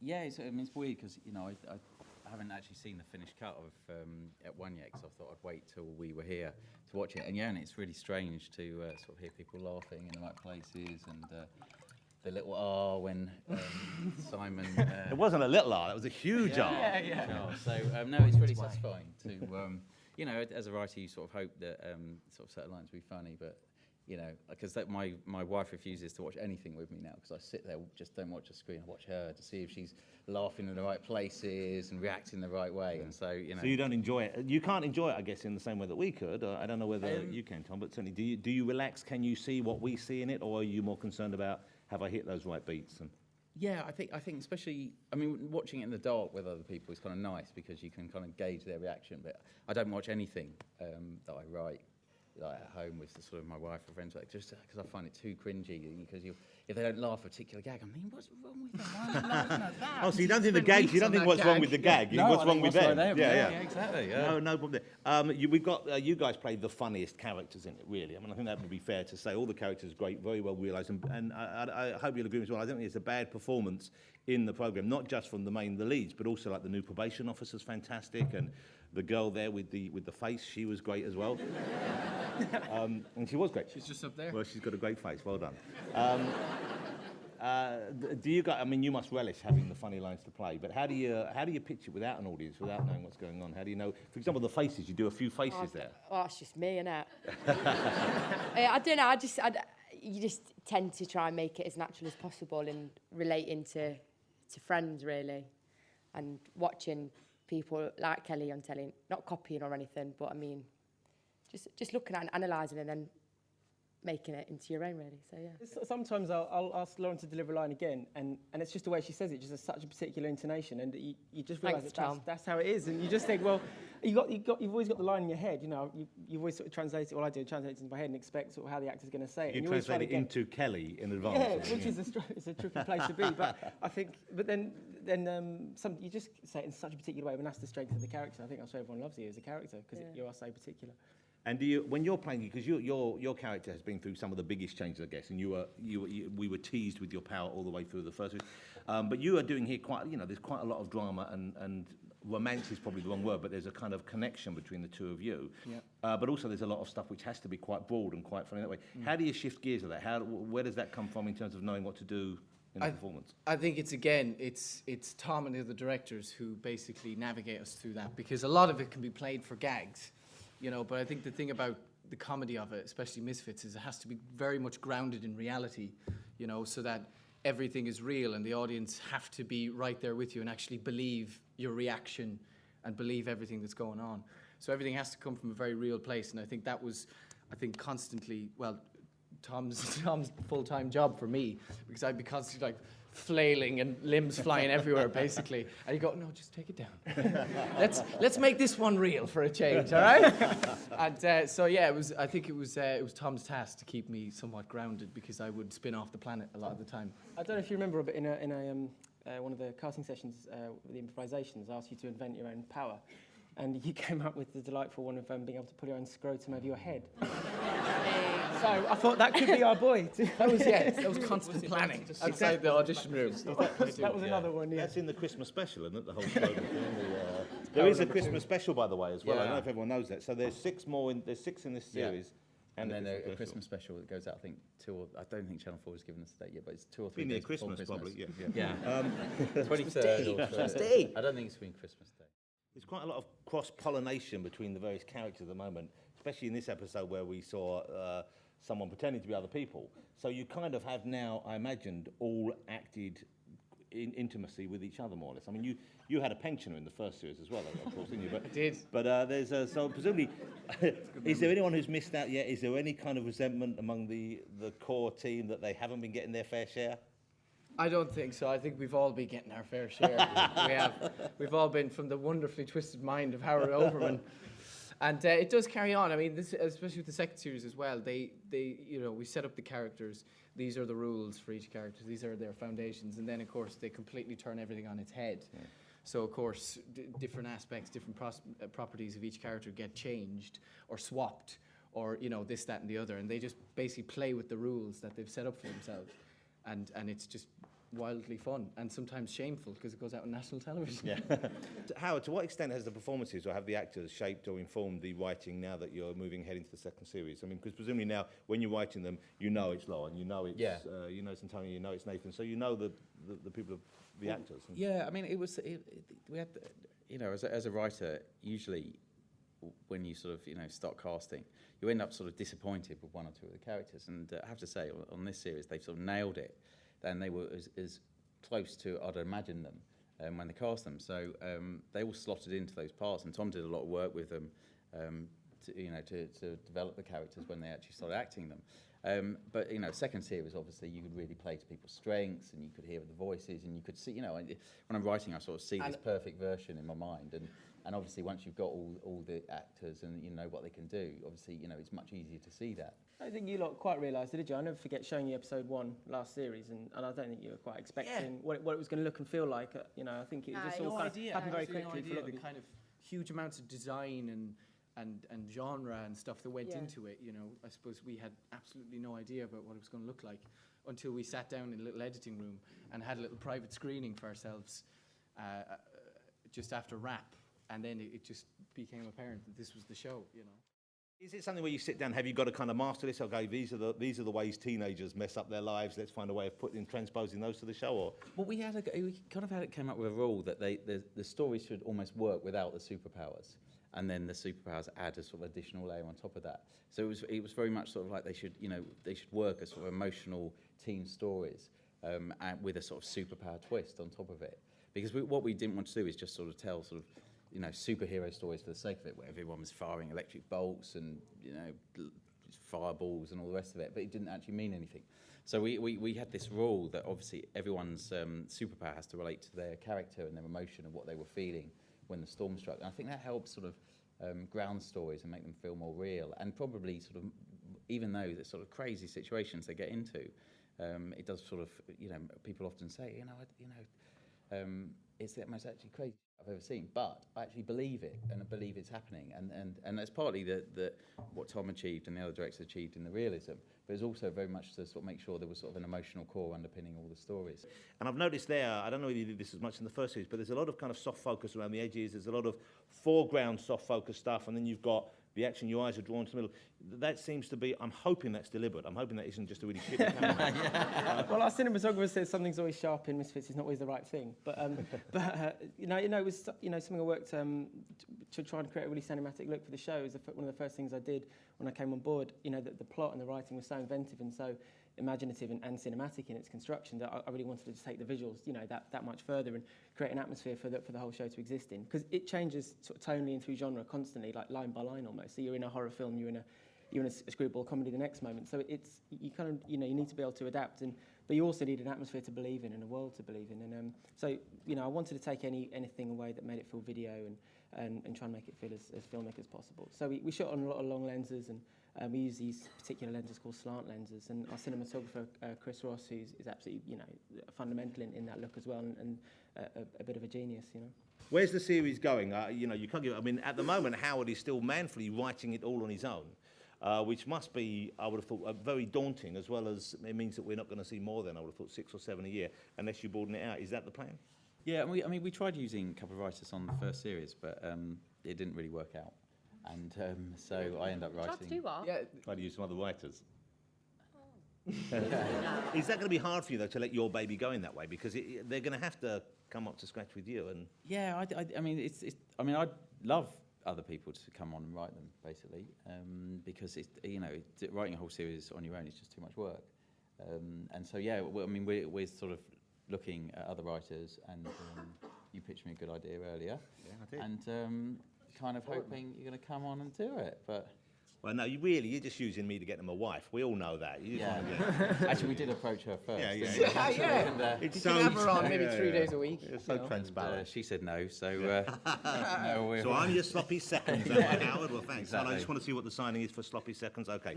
Yeah, it's weird because I haven't actually seen the finished cut of at one yet, because I thought I'd wait till we were here to watch it. And it's really strange to sort of hear people laughing in the right places, and the little R when Simon. It wasn't a little R; it was a huge R. Yeah. So no, it's really satisfying to as a writer, you sort of hope that sort of certain lines will be funny, but. Because my wife refuses to watch anything with me now, because I sit there, just don't watch the screen. I watch her to see if she's laughing in the right places and reacting the right way. And so, So you don't enjoy it. You can't enjoy it, I guess, in the same way that we could. I don't know whether you can, Tom, but certainly, do you relax? Can you see what we see in it, or are you more concerned about have I hit those right beats? Yeah, I think especially, watching it in the dark with other people is kind of nice, because you can kind of gauge their reaction. But I don't watch anything that I write at home with sort of my wife or friends, just because I find it too cringy. Because if they don't laugh at a particular gag, I'm thinking, what's wrong with them? Why are they laughing at that? Oh, so you don't think the gags? You don't think what's wrong with the gag? You think what's wrong with them? Yeah, exactly. Yeah. No problem. We've got you guys played the funniest characters in it, really. I think that would be fair to say. All the characters are great, very well realised, and I hope you'll agree as well. I don't think it's a bad performance in the programme, not just from the leads, but also like the new probation officer's fantastic, and the girl there with the face, she was great as well. And she was great. She's just up there. Well, she's got a great face. Well done. Do you guys? You must relish having the funny lines to play. But how do you pitch it without an audience, without knowing what's going on? How do you know? For example, the faces. You do a few faces there. Oh, it's just me, innit? I don't know. You just tend to try and make it as natural as possible and relating to friends, really, and watching people like Kelly on telly, not copying or anything, but just looking at and analysing and then making it into your own, really. So yeah. Sometimes I'll ask Lauren to deliver a line again, and it's just the way she says it, just has such a particular intonation, and you just realise that's how it is, and you just think, well, you've always got the line in your head, you've always sort of translated. All I do is translate it into my head and expect sort of how the actor's going to say it. You translate it into Kelly in advance. Yeah, which is a tricky place to be, but then you just say it in such a particular way, and that's the strength of the character. I think that's why everyone loves you as a character, because you are so particular. And when you're playing, because your character has been through some of the biggest changes, I guess, and we were teased with your power all the way through the first one. But you are doing here there's quite a lot of drama, and romance is probably the wrong word, but there's a kind of connection between the two of you. Yeah. But also there's a lot of stuff which has to be quite broad and quite funny that way. How do you shift gears of that? Where does that come from in terms of knowing what to do in the performance? I think it's Tom and the other directors who basically navigate us through that, because a lot of it can be played for gags. But I think the thing about the comedy of it, especially Misfits, is it has to be very much grounded in reality, so that everything is real and the audience have to be right there with you and actually believe your reaction and believe everything that's going on. So everything has to come from a very real place, and I think that was, constantly, Tom's full-time job for me, because I'd be constantly flailing and limbs flying everywhere, basically. And you go, no, just take it down. let's make this one real for a change, all right? And it was Tom's task to keep me somewhat grounded, because I would spin off the planet a lot of the time. I don't know if you remember, but in one of the casting sessions, the improvisations, I asked you to invent your own power. And you came up with the delightful one of being able to pull your own scrotum over your head. So I thought that could be our boy. That was constant planning outside the audition room. That was another one, yeah. That's in the Christmas special, isn't it? The whole slogan thing. There is a Christmas special, by the way, as well. I don't know if everyone knows that. So there's six in this series. And then a Christmas special that goes out, I think, I don't think Channel 4 has given us a date yet, but it's 2 or 3 days near before Christmas, probably, yeah. 23rd or Christmas Day. I don't think it's been Christmas Day. There's quite a lot of cross-pollination between the various characters at the moment, especially in this episode where we saw someone pretending to be other people. So you kind of have now, I imagined, all acted in intimacy with each other, more or less. You had a pensioner in the first series as well, of course, didn't you? But, I did. But there's so presumably, is there anyone who's missed out yet? Is there any kind of resentment among the core team that they haven't been getting their fair share? I don't think so. I think we've all been getting our fair share. We've all been from the wonderfully twisted mind of Howard Overman. And it does carry on. This, especially with the second series as well, we set up the characters. These are the rules for each character. These are their foundations. And then, of course, they completely turn everything on its head. Yeah. So, of course, different aspects, different properties of each character get changed or swapped or, this, that, and the other. And they just basically play with the rules that they've set up for themselves. And it's just wildly fun and sometimes shameful because it goes out on national television. Yeah. Howard, to what extent has the performances or have the actors shaped or informed the writing now that you're moving ahead into the second series? I mean, because presumably now when you're writing them, you know it's Lauren, you know it's you know it's Antonio, you know it's Nathan, so you know the people, the actors. Yeah, I mean, we had, you know, as a writer, usually when you sort of, you know, start casting, you end up sort of disappointed with one or two of the characters. And I have to say, on this series, they've sort of nailed it. And they were as close to I'd imagined them when they cast them. So they all slotted into those parts. And Tom did a lot of work with them, to develop the characters when they actually started acting them. But, you know, second series, obviously, you could really play to people's strengths, and you could hear the voices, and you could see, you know, when I'm writing, I sort of see this perfect version in my mind. And obviously, once you've got all the actors and you know what they can do, obviously, you know, it's much easier to see that. I don't think you lot quite realised it, did you? I never forget showing you episode 1 last series, and I don't think you were quite expecting what it was going to look and feel like. You know, I think it just all kind of happened very quickly. No idea the kind of huge amounts of design and genre and stuff that went into it. You know, I suppose we had absolutely no idea about what it was going to look like until we sat down in a little editing room and had a little private screening for ourselves just after wrap. And then it just became apparent that this was the show, you know. Is it something where you sit down, have you got to kind of master this? Okay, these are the ways teenagers mess up their lives. Let's find a way of transposing those to the show, or? Well, we kind of came up with a rule that the story should almost work without the superpowers, and then the superpowers add a sort of additional layer on top of that. So it was very much sort of like they should work as sort of emotional teen stories, and with a sort of superpower twist on top of it. Because what we didn't want to do is just sort of tell sort of, you know, superhero stories for the sake of it, where everyone was firing electric bolts and, you know, fireballs and all the rest of it, but it didn't actually mean anything. So we had this rule that obviously everyone's superpower has to relate to their character and their emotion and what they were feeling when the storm struck. And I think that helps sort of ground stories and make them feel more real. And probably sort of, even though the sort of crazy situations they get into, it does sort of, you know, people often say, it's the most actually crazy I've ever seen, but I actually believe it, and I believe it's happening, and that's partly what Tom achieved and the other directors achieved in the realism, but it's also very much to sort of make sure there was sort of an emotional core underpinning all the stories. And I've noticed there, I don't know if you did this as much in the first series, but there's a lot of kind of soft focus around the edges, there's a lot of foreground soft focus stuff, and then you've got the action, your eyes are drawn to the middle. That seems to be, I'm hoping that's deliberate. I'm hoping that isn't just a really shitty camera. Well, our cinematographer says something's always sharp in Misfits. It's not always the right thing. But it was something I worked to try and create a really cinematic look for the show. It was one of the first things I did when I came on board. You know, the plot and the writing was so inventive and so imaginative and cinematic in its construction that I really wanted to just take the visuals, you know, that much further and create an atmosphere for the whole show to exist in, because it changes sort of tonally and through genre constantly, like line by line almost. So you're in a horror film, you're in a screwball comedy the next moment. So it's you kind of, you know, you need to be able to adapt, but you also need an atmosphere to believe in and a world to believe in. And so, you know, I wanted to take anything away that made it feel video and try and make it feel as filmic as possible. So we shot on a lot of long lenses, and we use these particular lenses called slant lenses. And our cinematographer, Chris Ross, who's absolutely, you know, fundamental in that look as well, and a bit of a genius, you know. Where's the series going? You know, you can't give. I mean, at the moment, Howard is still manfully writing it all on his own, which must be, I would have thought, very daunting, as well as it means that we're not going to see more than, I would have thought, 6 or 7 a year, unless you broaden it out. Is that the plan? Yeah, we tried using a couple of writers on the first series, but it didn't really work out. And so I ended up writing... Tried to do what? Yeah. Try to use some other writers. Is that going to be hard for you, though, to let your baby go in that way? Because they're going to have to come up to scratch with you. And yeah, I mean, I'd love other people to come on and write them, basically, because writing a whole series on your own is just too much work. And so yeah, we're sort of looking at other writers, and you pitched me a good idea earlier. Yeah, I did. And kind of hoping you're going to come on and do it, but. Well, no, you're just using me to get them a wife. We all know that. Actually, we did approach her first. Yeah. It's you so can have her on maybe 3 days a week. It's so transparent. She said no, so... So I'm your sloppy seconds, am I, Howard? Well, thanks. Exactly. I just want to see what the signing is for sloppy seconds. Okay.